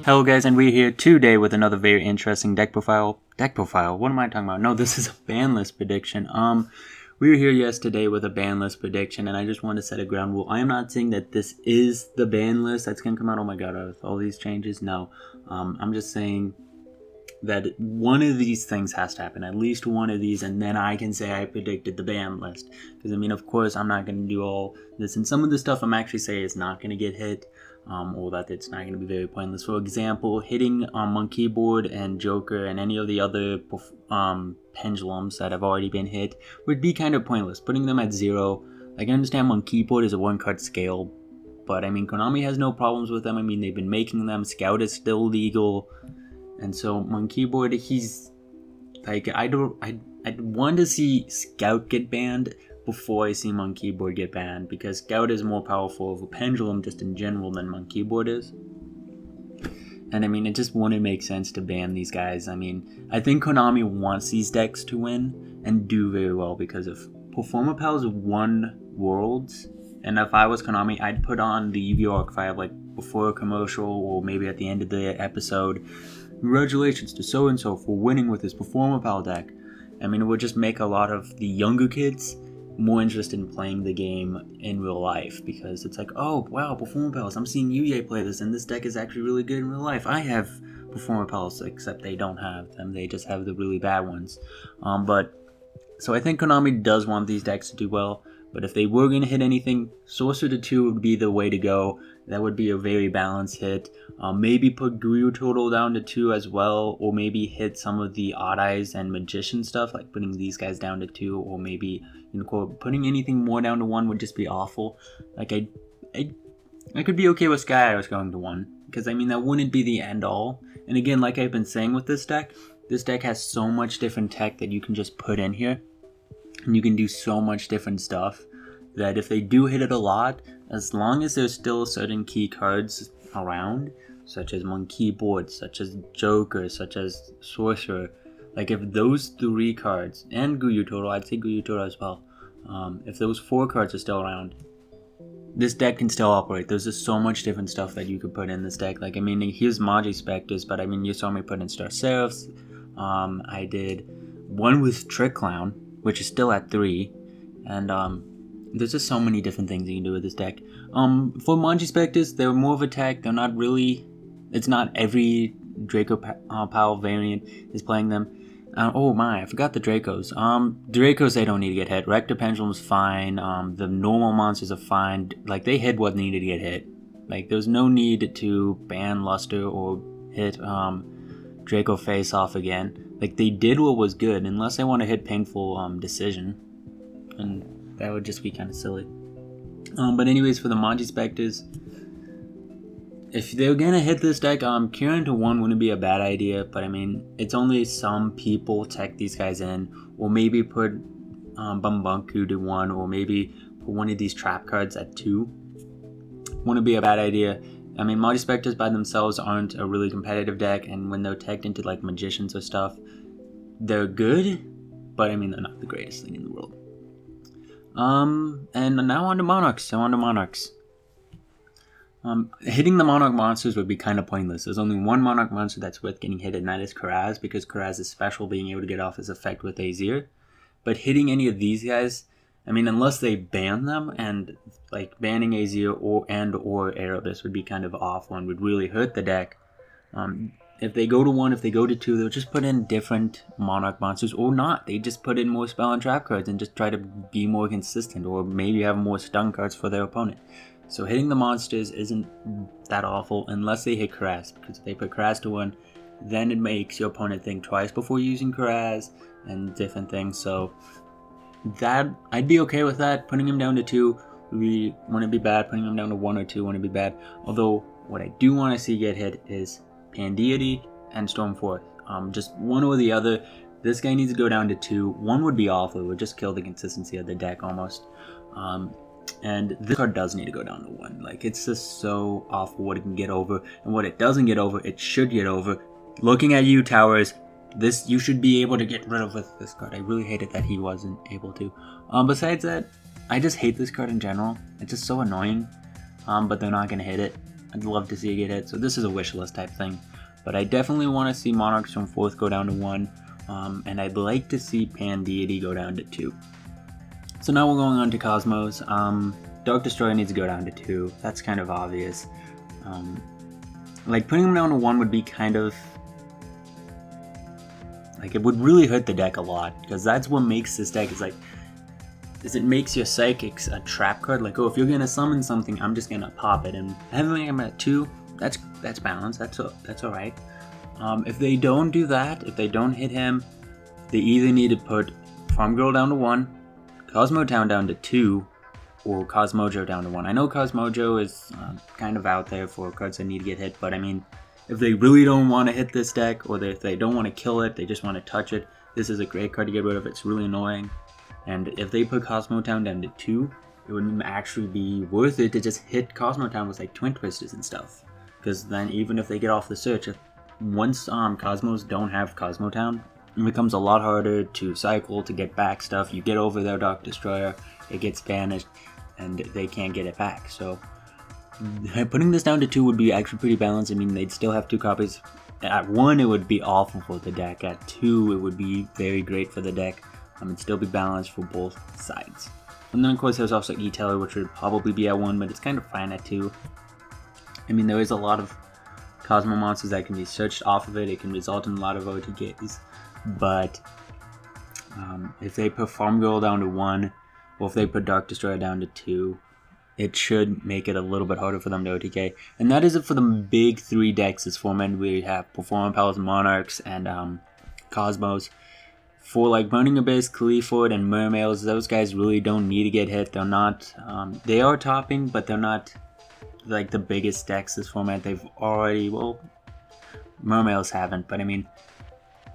Hello guys, and we're here today with another very interesting deck profile. What am I talking about? No, this is a Banlist prediction. We were here yesterday with a Banlist prediction, and I just want to set a ground rule. I am not saying that this is the Banlist that's going to come out. Oh my god, with all these changes? No. I'm just saying that one of these things has to happen, at least one of these, and then I can say I predicted the ban list. Because, I mean, of course, I'm not going to do all this, and some of the stuff I'm actually saying is not going to get hit, or that it's not going to be very pointless. For example, hitting Monkey Board and Joker and any of the other pendulums that have already been hit would be kind of pointless. Putting them at 0, like, I understand Monkey Board is a 1-card scale, but, I mean, Konami has no problems with them. I mean, they've been making them. Scout is still legal. And so Monkey Board, he's like, I'd want to see Scout get banned before I see Monkey Board get banned, because Scout is more powerful of a pendulum just in general than Monkey Board is. And I mean, it just wouldn't make sense to ban these guys. I mean, I think Konami wants these decks to win and do very well, because if Performapals won Worlds, and if I was Konami, I'd put on the Yu-Gi-Oh! Arc-5 like before a commercial or maybe at the end of the episode. Congratulations to so-and-so for winning with his Performapal deck. I mean, it would just make a lot of the younger kids more interested in playing the game in real life, because it's like, oh, wow, Performapals, I'm seeing Yu-Gi-Oh! Play this, and this deck is actually really good in real life. I have Performapals, except they don't have them. They just have the really bad ones. So I think Konami does want these decks to do well, but if they were going to hit anything, Sorcerer to 2 would be the way to go. That would be a very balanced hit. Maybe put Guyu Total down to 2 as well, or maybe hit some of the Odd Eyes and Magician stuff, like putting these guys down to 2, or maybe, quote, putting anything more down to 1 would just be awful. Like, I could be okay with Sky Eyes going to 1, because, I mean, that wouldn't be the end-all. And again, like I've been saying with this deck has so much different tech that you can just put in here, and you can do so much different stuff, that if they do hit it a lot, as long as there's still certain key cards around, such as Monkey Board, such as Joker, such as Sorcerer, like if those 3 cards, and Guyu Total, I'd say Guyu Total as well, if those 4 cards are still around, this deck can still operate. There's just so much different stuff that you could put in this deck. Like, I mean, here's Magi Spectres, but I mean, you saw me put in Star Seraphs. I did one with Trick Clown, which is still at 3, and there's just so many different things you can do with this deck. For Magi Spectres, they're more of a tech. They're not really, it's not every Draco Powell variant is playing them. Oh my, I forgot the Dracos. Dracos, they don't need to get hit. Rector Pendulum's fine. The normal monsters are fine. Like, they hit what needed to get hit. Like, there's no need to ban Luster or hit Draco Face Off again. Like, they did what was good, unless they want to hit Painful Decision. And that would just be kind of silly. But anyways, for the Magi Spectres, if they're gonna hit this deck, Kieran to 1 wouldn't be a bad idea, but I mean, it's only some people tech these guys in, or maybe put Bumbanku to 1, or maybe put one of these trap cards at 2. Wouldn't be a bad idea. I mean, Magi Spectres by themselves aren't a really competitive deck, and when they're teched into like Magicians or stuff, they're good, but I mean, they're not the greatest thing in the world. And now on to Monarchs. Hitting the Monarch monsters would be kind of pointless. There's only one Monarch monster that's worth getting hit, and that is Karaz, because Karaz is special, being able to get off his effect with Azir. But hitting any of these guys, I mean, unless they ban them, and like banning Azir or Erebus would be kind of awful and would really hurt the deck. If they go to 1, if they go to 2, they'll just put in different Monarch monsters, or not. They just put in more spell and trap cards and just try to be more consistent, or maybe have more stun cards for their opponent. So hitting the monsters isn't that awful unless they hit Karaz, because if they put Karaz to 1, then it makes your opponent think twice before using Karaz and different things. So that, I'd be okay with that. Putting him down to 2 wouldn't be bad. Putting him down to 1 or 2 wouldn't be bad. Although what I do want to see get hit is Pandeity and Stormforth. Just one or the other. This guy needs to go down to 2. 1 would be awful. It would just kill the consistency of the deck almost. And this card does need to go down to 1. Like, it's just so awful what it can get over. And what it doesn't get over, it should get over. Looking at you, Towers, this you should be able to get rid of with this card. I really hated that he wasn't able to. Besides that, I just hate this card in general. It's just so annoying. But they're not going to hit it. I'd love to see it get hit. So this is a wish list type thing. But I definitely want to see Monarchs from 4th go down to 1. And I'd like to see Pan Deity go down to 2. So now we're going on to Cosmos. Dark Destroyer needs to go down to 2. That's kind of obvious. Like, putting him down to 1 would be kind of... like, it would really hurt the deck a lot. Because that's what makes this deck is it makes your Psychics a trap card. Like, oh, if you're going to summon something, I'm just going to pop it. And having him at 2, that's balanced. That's alright. If they don't do that, if they don't hit him, they either need to put Farm Girl down to 1, Cosmo Town down to 2, or Cosmojo down to 1. I know Cosmojo is kind of out there for cards that need to get hit, but I mean, if they really don't want to hit this deck, or if they don't want to kill it, they just want to touch it, this is a great card to get rid of. It's really annoying. And if they put Cosmo Town down to 2, it would actually be worth it to just hit Cosmo Town with like Twin Twisters and stuff. Because then even if they get off the search, once Cosmos don't have Cosmo Town, it becomes a lot harder to cycle, to get back stuff. You get over their Dark Destroyer, it gets banished, and they can't get it back. So putting this down to 2 would be actually pretty balanced. I mean, they'd still have 2 copies. At 1, it would be awful for the deck. At 2, it would be very great for the deck. It'd still be balanced for both sides. And then, of course, there's also E-Teller, which would probably be at 1, but it's kind of fine at 2. I mean, there is a lot of Cosmo monsters that can be searched off of it. It can result in a lot of OTKs. But if they put Farm Girl down to 1, or if they put Dark Destroyer down to 2, it should make it a little bit harder for them to OTK. And that is it for the big 3 decks this format. We have Performance Pals, Monarchs, and Cosmos. For like Burning Abyss, Khaliphord, and Mermails, those guys really don't need to get hit. They're not, they are topping, but they're not like the biggest decks this format. They've already, well, Mermails haven't, but I mean,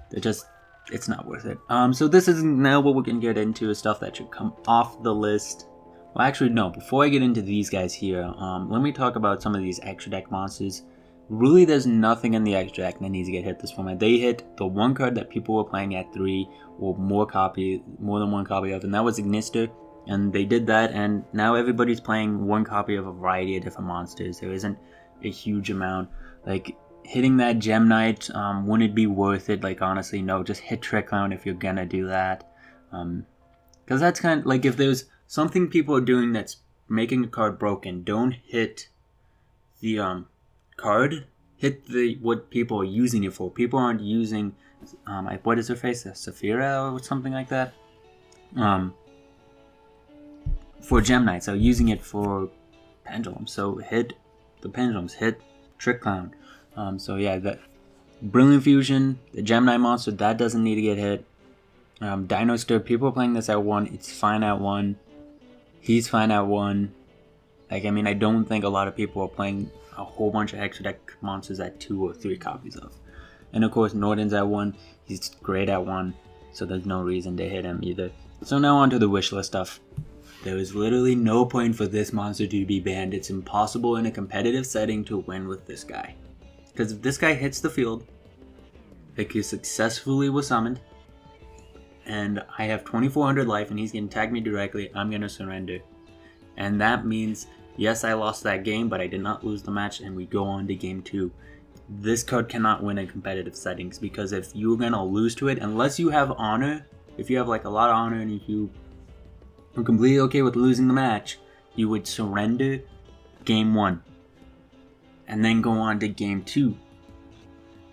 they're just, it's not worth it. So this is now what we're going to get into is stuff that should come off the list. Well, actually, no, before I get into these guys here, let me talk about some of these extra deck monsters. Really, there's nothing in the extra deck that needs to get hit this format. They hit the one card that people were playing at 3 or more than one copy of, and that was Ignister. And they did that, and now everybody's playing one copy of a variety of different monsters. There isn't a huge amount. Like, hitting that Gem Knight, wouldn't it be worth it? Like, honestly, no, just hit Trick Clown if you're gonna do that. Because that's kind of, like, if there's something people are doing that's making a card broken, don't hit the, card, hit the what people are using it for. People aren't using what is her face, a Saphira or something like that, for Gem Knight, so using it for Pendulum. So hit the Pendulums, hit Trick Clown. So yeah, that Brilliant Fusion, the Gem Knight monster, that doesn't need to get hit. Dino Stir, people are playing this at 1, it's fine at 1, he's fine at 1. Like, I mean, I don't think a lot of people are playing a whole bunch of extra deck monsters at 2 or 3 copies of. And of course, Norden's at 1. He's great at 1, so there's no reason to hit him either. So now on to the wishlist stuff. There is literally no point for this monster to be banned. It's impossible in a competitive setting to win with this guy. Because if this guy hits the field, like he successfully was summoned, and I have 2400 life and he's going to tag me directly, I'm going to surrender. And that means, yes, I lost that game, but I did not lose the match, and we go on to game 2. This card cannot win in competitive settings, because if you're going to lose to it, unless you have honor, if you have like a lot of honor and if you are completely okay with losing the match, you would surrender game 1. And then go on to game 2.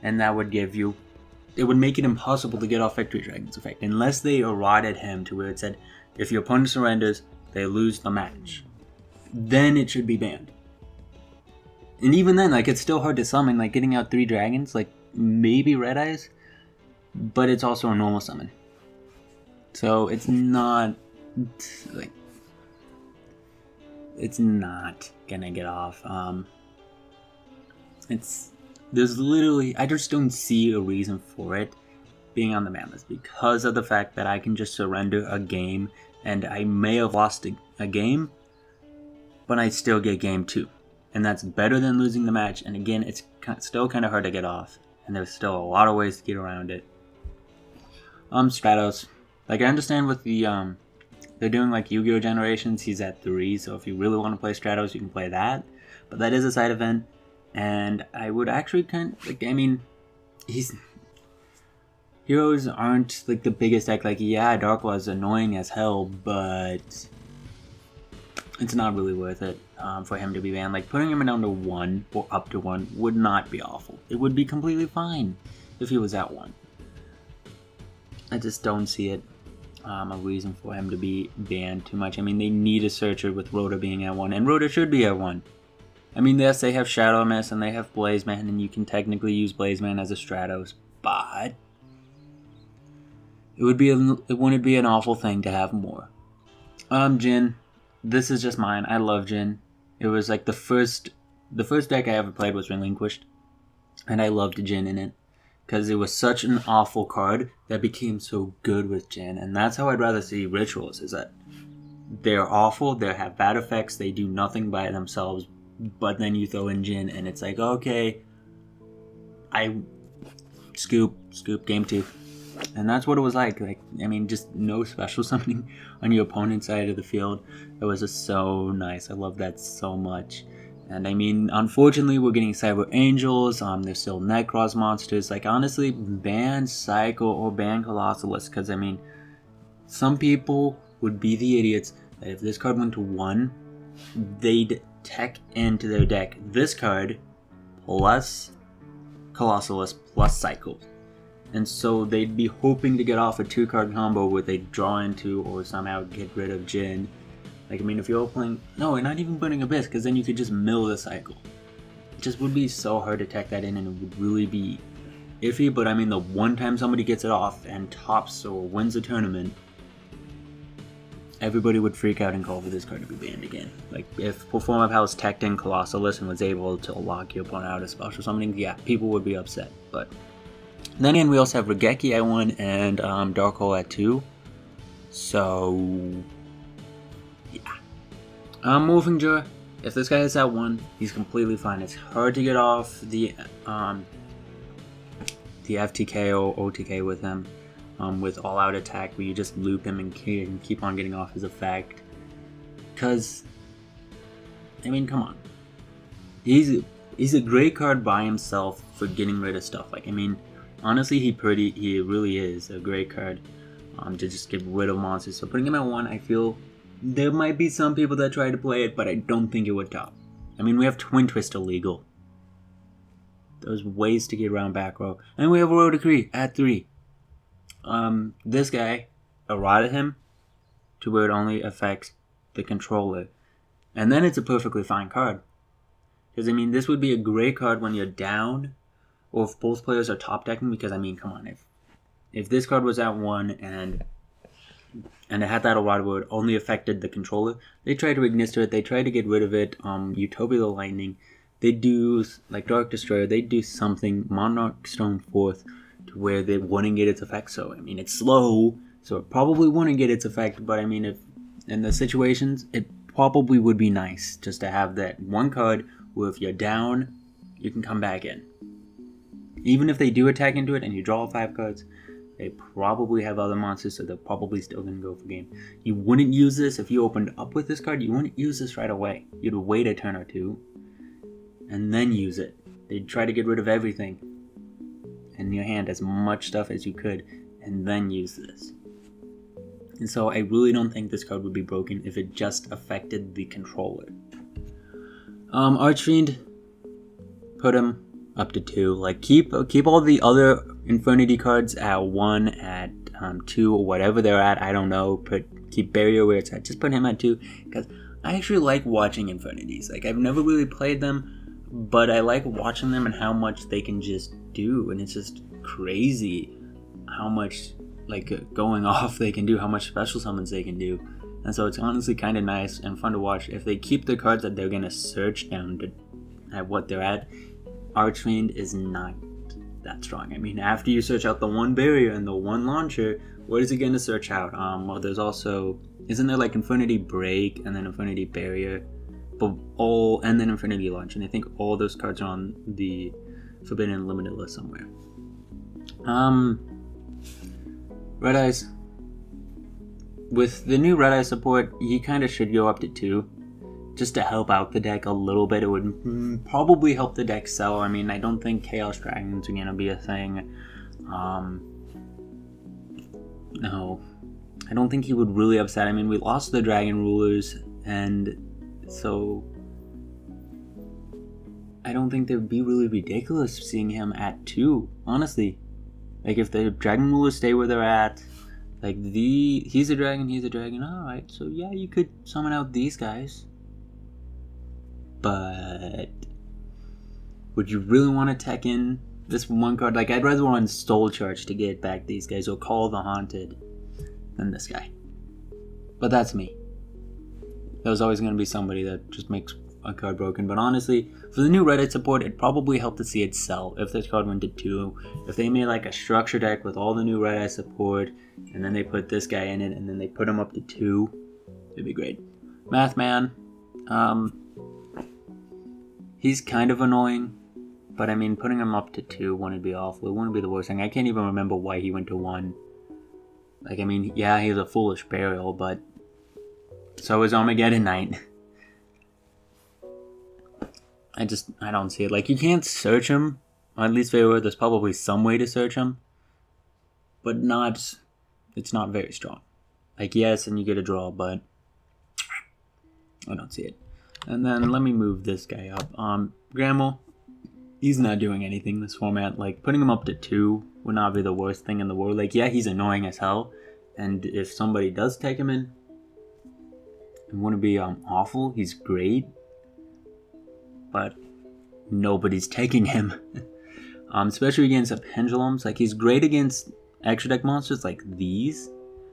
And that would give you, it would make it impossible to get off Victory Dragon's effect, unless they eroded him to where it said, if your opponent surrenders, they lose the match. Then it should be banned. And even then, like, it's still hard to summon, like, getting out 3 dragons, like, maybe Red Eyes, but it's also a normal summon. So it's not, like, it's not gonna get off. There's literally, I just don't see a reason for it being on the ban list, because of the fact that I can just surrender a game, and I may have lost a game, but I still get game 2. And that's better than losing the match, and again, it's still kind of hard to get off, and there's still a lot of ways to get around it. Stratos. Like, I understand with the, they're doing like Yu-Gi-Oh! Generations, he's at 3, so if you really want to play Stratos, you can play that. But that is a side event, And I would actually he's heroes aren't like the biggest deck. Like, yeah, Dark Law is annoying as hell, but it's not really worth it for him to be banned. Like, putting him down to 1 or up to 1 would not be awful. It would be completely fine if he was at 1. I just don't see it a reason for him to be banned too much. I mean, they need a searcher with Rhoda being at 1, and Rhoda should be at 1. I mean, yes, they have Shadow Mist and they have Blazeman, and you can technically use Blazeman as a Stratos, but it wouldn't be an awful thing to have more. Jhin. This is just mine. I love Jhin. It was like the first deck I ever played was Relinquished, and I loved Jhin in it because it was such an awful card that became so good with Jhin. And that's how I'd rather see Rituals, is that they're awful, they have bad effects, they do nothing by themselves, but then you throw in Jhin and it's like, okay, I scoop game 2. And that's what it was like. I mean, just no special summoning on your opponent's side of the field. It was just so nice. I love that so much. And I mean, unfortunately, we're getting Cyber Angels. There's still Necros monsters. Like, honestly, ban Psycho or ban Colossalus. Because, I mean, some people would be the idiots that if this card went to 1, they'd tech into their deck this card plus Colossalus plus Psycho. And so they'd be hoping to get off a 2-card combo where they draw into or somehow get rid of Jhin. Like, I mean, if you're playing... No, we're not even putting Abyss, because then you could just mill the cycle. It just would be so hard to tech that in, and it would really be iffy. But, I mean, the one time somebody gets it off and tops or wins a tournament, everybody would freak out and call for this card to be banned again. Like, if Perform House teched in Colossalus and was able to lock your opponent out of special summoning, yeah, people would be upset. But then again, we also have Regeki at 1 and Dark Hole at 2. So, yeah. Moving if this guy is at 1, he's completely fine. It's hard to get off the FTK or OTK with him with All Out Attack, where you just loop him and keep on getting off his effect. Because, I mean, come on. He's a great card by himself for getting rid of stuff. Like, I mean, honestly, he really is a great card to just get rid of monsters. So putting him at 1, I feel there might be some people that try to play it, but I don't think it would top. I mean, we have Twin Twist illegal. There's ways to get around back row. And we have Royal Decree at 3. This guy, errata him to where it only affects the controller. And then it's a perfectly fine card. Because, I mean, this would be a great card when you're down, or if both players are top decking, because, I mean, come on, if this card was at 1 and it had that errata where it only affected the controller, they try to ignister it, they try to get rid of it, Utopia the Lightning, they do, like Dark Destroyer, they do something, Monarch Stone 4th, to where they wouldn't get its effect. So, I mean, it's slow, so it probably wouldn't get its effect, but I mean, if in the situations, it probably would be nice just to have that one card where if you're down, you can come back in. Even if they do attack into it and you draw 5 cards, they probably have other monsters, so they're probably still going to go for game. You wouldn't use this if you opened up with this card. You wouldn't use this right away. You'd wait a turn or 2 and then use it. They'd try to get rid of everything in your hand, as much stuff as you could, and then use this. And so I really don't think this card would be broken if it just affected the controller. Archfiend, put him up to 2. Like, keep all the other Infernity cards at 1, at 2, or whatever they're at. I don't know. Keep Barrier where it's at. Just put him at 2, because I actually like watching Infinities. Like, I've never really played them, but I like watching them and how much they can just do. And it's just crazy how much, like, going off they can do, how much special summons they can do. And so it's honestly kind of nice and fun to watch. If they keep the cards that they're going to search down at what they're at, Archfiend is not that strong. I mean, after you search out the 1 barrier and the 1 launcher, what is it going to search out? Well, there's also, isn't there like Infinity Break and then Infinity Barrier, and then Infinity Launch, and I think all those cards are on the Forbidden and Limited list somewhere. Red Eyes. With the new Red Eye support, he kind of should go up to 2. just to help out the deck a little bit. It would probably help the deck sell. I mean, I don't think Chaos Dragons are gonna be a thing. No, I don't think he would really upset. I mean, we lost the Dragon Rulers, and so I don't think it would be really ridiculous seeing him at 2, honestly. Like, if the Dragon Rulers stay where they're at, like, he's a dragon, alright, so yeah, you could summon out these guys. But would you really want to tech in this one card? Like, I'd rather run Soul Charge to get back these guys, or Call the Haunted, than this guy. But that's me. There's always going to be somebody that just makes a card broken. But honestly, for the new Reddit support, it'd probably help to see it sell if this card went to 2. If they made like a structure deck with all the new Reddit support, and then they put this guy in it, and then they put him up to 2, it'd be great. Mathman, he's kind of annoying, but I mean, putting him up to 2 wouldn't be awful. It wouldn't be the worst thing. I can't even remember why he went to 1. Like, I mean, yeah, he's a foolish burial, but so is Armageddon Knight. I don't see it. Like, you can't search him. Or at least there's probably some way to search him, but it's not very strong. Like, yes, and you get a draw, but I don't see it. And then let me move this guy up. Grammel, he's not doing anything this format. Like, putting him up to 2 would not be the worst thing in the world. Like, yeah, he's annoying as hell, and if somebody does take him in, it wouldn't be awful. He's great, but nobody's taking him. Especially against pendulums. Like, he's great against extra deck monsters like these,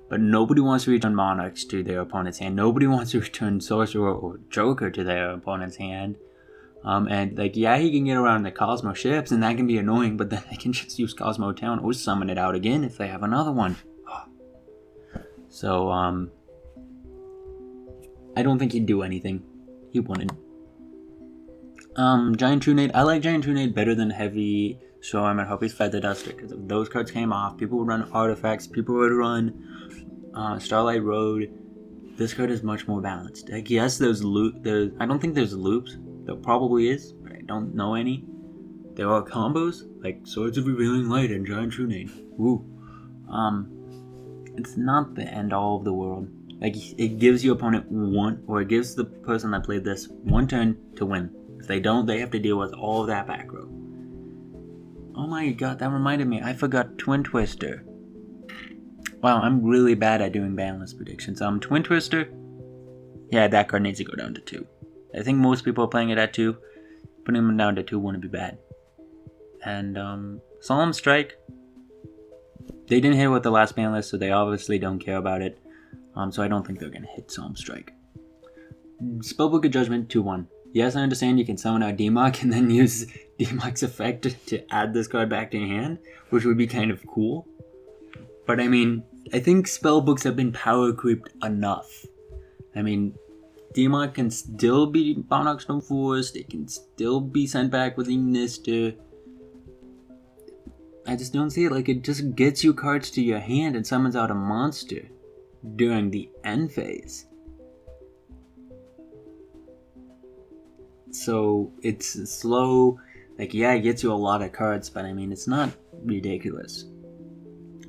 but nobody wants to return Monarchs to their opponent's hand. Nobody wants to return Sorcerer or Joker to their opponent's hand. And, like, yeah, he can get around the Cosmo ships, and that can be annoying, but then they can just use Cosmo Town or summon it out again if they have another one. So, I don't think he'd do anything. He wouldn't. Giant Trunade. I like Giant Trunade better than Heavy Storm and Harpy's Feather Duster, because if those cards came off, people would run Artifacts, people would run Starlight Road. This card is much more balanced. Like, yes, there's I don't think there's loops. There probably is, but I don't know any. There are combos, like Swords of Revealing Light and Giant Trunade. Woo. It's not the end all of the world. Like, it gives your opponent it gives the person that played this 1 turn to win. If they don't, they have to deal with all of that back row. Oh my god, that reminded me. I forgot Twin Twister. Wow, I'm really bad at doing Banlist predictions. Twin Twister. Yeah, that card needs to go down to 2. I think most people are playing it at 2. Putting them down to 2 wouldn't be bad. And Solemn Strike. They didn't hit with the last Banlist, so they obviously don't care about it. So I don't think they're gonna hit Solemn Strike. Spellbook of Judgment 2-1. Yes, I understand you can summon out Demok and then use Demok's effect to add this card back to your hand, which would be kind of cool. But I mean, I think spellbooks have been power creeped enough. I mean, Demok can still be Monarch Stone Forest, it can still be sent back with Ignister. I just don't see it. Like, it just gets you cards to your hand and summons out a monster during the end phase. So it's slow. Like, yeah, it gets you a lot of cards, but I mean, it's not ridiculous.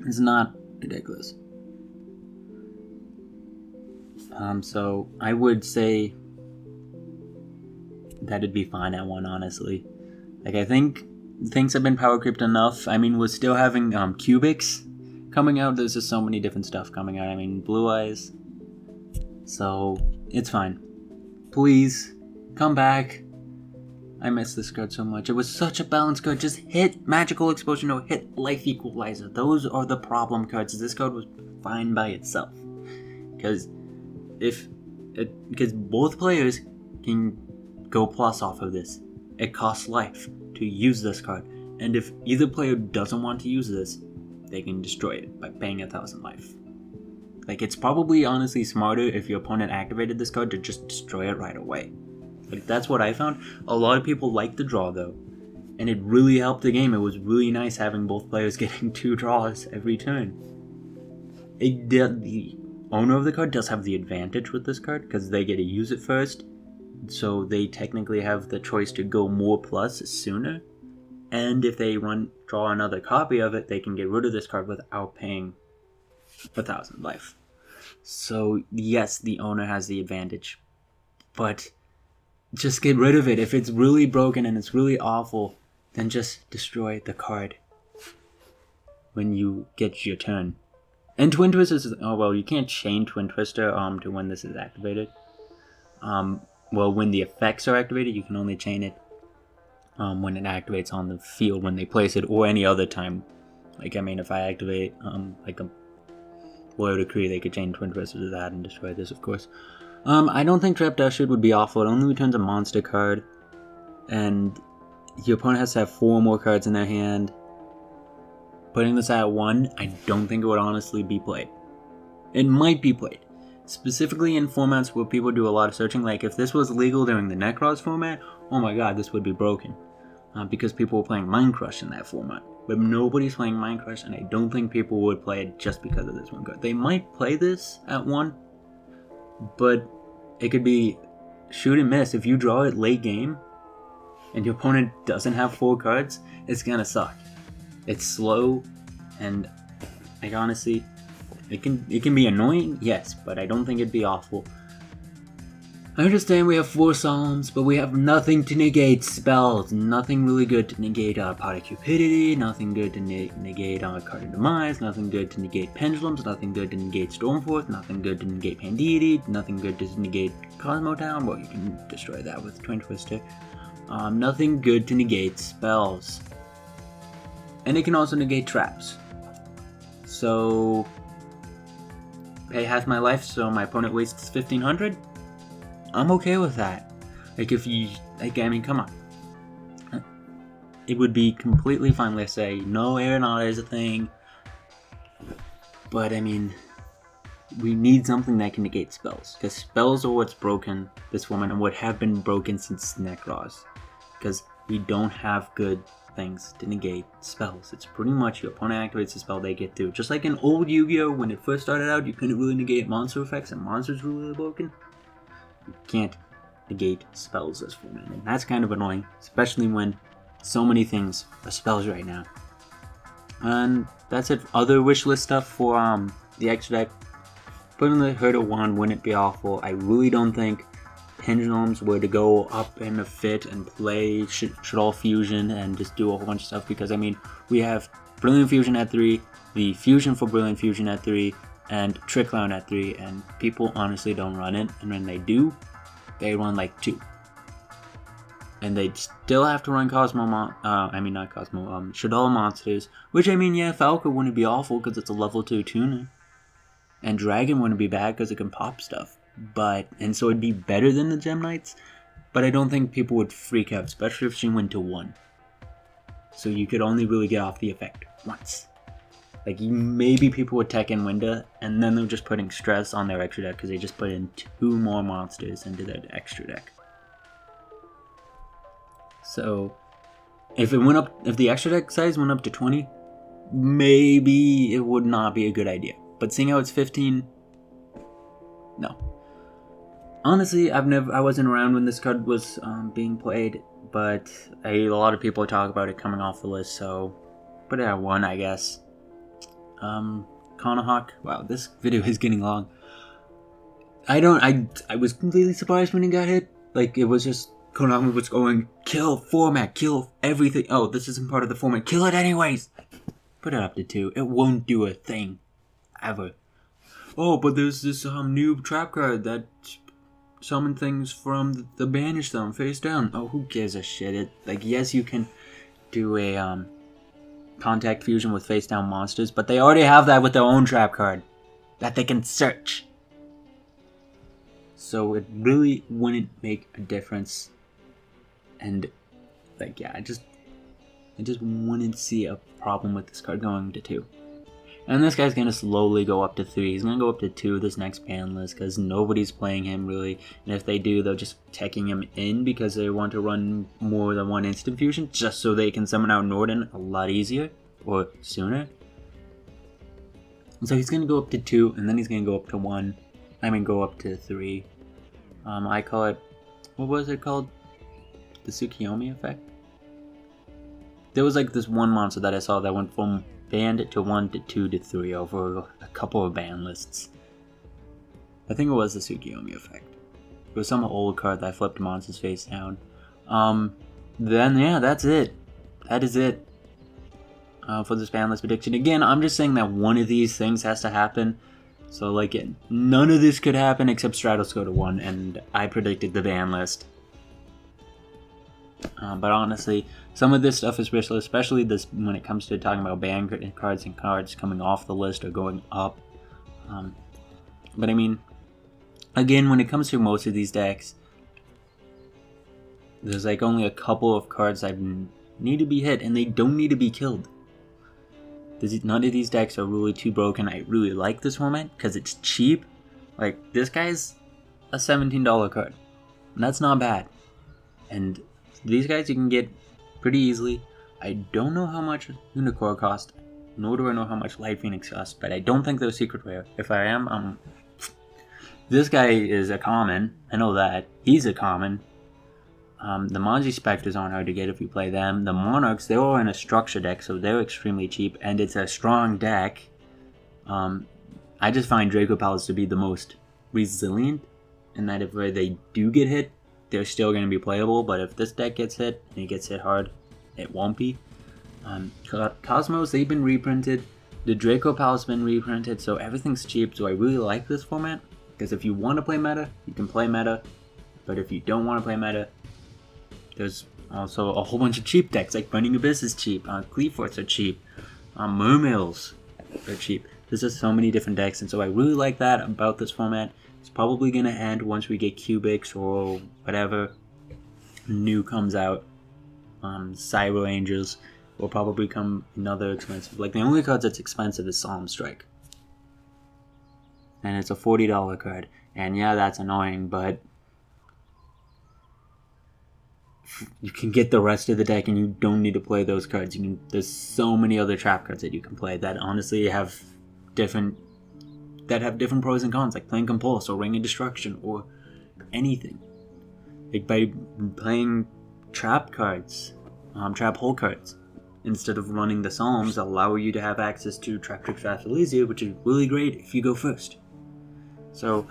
It's not ridiculous. So I would say that'd be fine at 1, honestly. Like, I think things have been power creeped enough. I mean, we're still having Cubics coming out. There's just so many different stuff coming out. I mean, Blue Eyes. So it's fine. Please come back. I miss this card so much. It was such a balanced card. Just hit Magical Explosion or hit Life Equalizer. Those are the problem cards. This card was fine by itself. Because both players can go plus off of this. It costs life to use this card. And if either player doesn't want to use this, they can destroy it by paying 1,000 life. Like, it's probably honestly smarter if your opponent activated this card to just destroy it right away. Like, that's what I found. A lot of people like the draw, though. And it really helped the game. It was really nice having both players getting 2 draws every turn. The owner of the card does have the advantage with this card, because they get to use it first. so they technically have the choice to go more plus sooner. And if they draw another copy of it, they can get rid of this card without paying 1,000 life. So yes, the owner has the advantage, but just get rid of it. If it's really broken and it's really awful, then just destroy the card when you get your turn. And Twin Twister is, oh well, you can't chain Twin Twister to when this is activated. Well, when the effects are activated, you can only chain it when it activates on the field when they place it, or any other time. Like, I mean, if I activate like a Warrior Decree, they could chain Twin Twister to that and destroy this, of course. I don't think Trap Dashwood would be awful. It only returns a monster card, and your opponent has to have 4 more cards in their hand. Putting this at 1, I don't think it would honestly be played. It might be played, specifically in formats where people do a lot of searching. Like, if this was legal during the Necros format, oh my god, this would be broken. Because people were playing Mind Crush in that format. But nobody's playing Mind Crush, and I don't think people would play it just because of this one card. They might play this at 1, but it could be shoot and miss. If you draw it late game, and your opponent doesn't have 4 cards, it's gonna suck. It's slow, and like, honestly, it can be annoying, yes, but I don't think it'd be awful. I understand we have 4 Psalms, but we have nothing to negate spells. Nothing really good to negate Pot of Cupidity, nothing good to negate Card of Demise, nothing good to negate Pendulums, nothing good to negate Stormforth, nothing good to negate Pandeity, nothing good to negate Cosmotown. Well, you can destroy that with Twin Twister. Nothing good to negate spells. And it can also negate traps. So, pay half my life so my opponent wastes 1,500? I'm okay with that. Like, if you, like, I mean, come on. It would be completely fine, let's say, no Aeronauta is a thing. But, I mean, we need something that can negate spells. Because spells are what's broken this woman and what have been broken since Necros. Because we don't have good things to negate spells. It's pretty much your opponent activates the spell, they get through. Just like in old Yu-Gi-Oh! When it first started out, you couldn't really negate monster effects and monsters were really broken. You can't negate spells this format, and that's kind of annoying, especially when so many things are spells right now. And that's it. Other wishlist stuff for the extra deck. Putting the Herder Wand wouldn't be awful. I really don't think Pendulums were to go up in a fit and play Shaddoll Fusion and just do a whole bunch of stuff, because I mean, we have Brilliant Fusion at 3, the Fusion for Brilliant Fusion at 3, and Trick Clown at 3, and people honestly don't run it, and when they do, they run like 2. And they still have to run Shaddoll monsters, which, I mean, yeah, Falco wouldn't be awful because it's a level 2 tuner, and Dragon wouldn't be bad because it can pop stuff, and so it'd be better than the Gem Knights, but I don't think people would freak out, especially if she went to 1. So you could only really get off the effect once. Like, maybe people would tech in Winda, and then they're just putting stress on their extra deck because they just put in 2 more monsters into their extra deck. So, if the extra deck size went up to 20, maybe it would not be a good idea. But seeing how it's 15, no. Honestly, I wasn't around when this card was being played, but a lot of people talk about it coming off the list, so put it at 1, I guess. Konahawk. Wow, this video is getting long. I was completely surprised when he got hit. Like, it was just, Konami was going, kill format, kill everything. Oh, this isn't part of the format. Kill it anyways. Put it up to 2. It won't do a thing. Ever. Oh, but there's this new trap card that summon things from the Banish Zone face down. Oh, who gives a shit? Yes, you can do a, Contact Fusion with face down monsters, but they already have that with their own trap card that they can search. So it really wouldn't make a difference. And yeah, I just wouldn't see a problem with this card going to 2. And this guy's gonna slowly go up to 3. He's gonna go up to 2 this next ban list because nobody's playing him really. And if they do, they're just teching him in because they want to run more than 1 instant fusion just so they can summon out Norden a lot easier or sooner. And so he's gonna go up to 2, and then he's gonna go up to 1. Go up to 3. I call it. what was it called? The Tsukiyomi effect? There was like this one monster that I saw that went from banned to 1 to 2 to 3 over a couple of ban lists. I think it was the Tsukiyomi effect. It was some old card that flipped monsters face down. Then yeah, that's it. That is it for this ban list prediction. Again, I'm just saying that one of these things has to happen. So like, none of this could happen except Stratos go to 1, and I predicted the ban list. But honestly, some of this stuff, especially this when it comes to talking about ban cards and cards coming off the list or going up. But I mean, again, when it comes to most of these decks, there's like only a couple of cards that need to be hit, and they don't need to be killed. None of these decks are really too broken. I really like this format because it's cheap. Like, this guy's a $17 card, and that's not bad. And these guys you can get pretty easily. I don't know how much Unicorn cost, nor do I know how much Light Phoenix cost, but I don't think they're secret rare. If I am, this guy is a common. I know that. He's a common. The Manji Spectres aren't hard to get if you play them. The Monarchs, they're all in a structure deck, so they're extremely cheap, and it's a strong deck. I just find Draco Palace to be the most resilient, in that if they do get hit, they're still going to be playable, but if this deck gets hit, and it gets hit hard, it won't be. Cosmos, they've been reprinted. The Draco Palace has been reprinted, so everything's cheap, so I really like this format, because if you want to play meta, you can play meta, but if you don't want to play meta, there's also a whole bunch of cheap decks, like Burning Abyss is cheap, Cleaforts are cheap, Mermails are cheap. There's just so many different decks, and so I really like that about this format. It's probably going to end once we get Cubics or whatever new comes out. Cyber Angels will probably come another expensive. Like, the only card that's expensive is Solemn Strike. And it's a $40 card. And yeah, that's annoying, but you can get the rest of the deck and you don't need to play those cards. There's so many other trap cards that you can play that honestly have different pros and cons, like playing Compulse or Ring of Destruction or anything. Like, by playing trap cards, trap hole cards, instead of running the Psalms, allow you to have access to Trap Trick Fast Elysia, which is really great if you go first. So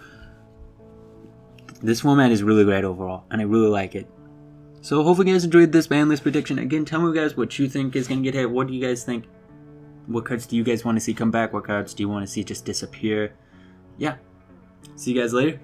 this format is really great overall, and I really like it. So hopefully you guys enjoyed this ban list prediction. Again, tell me guys what you think is going to get hit. What do you guys think? What cards do you guys want to see come back? What cards do you want to see just disappear? Yeah. See you guys later.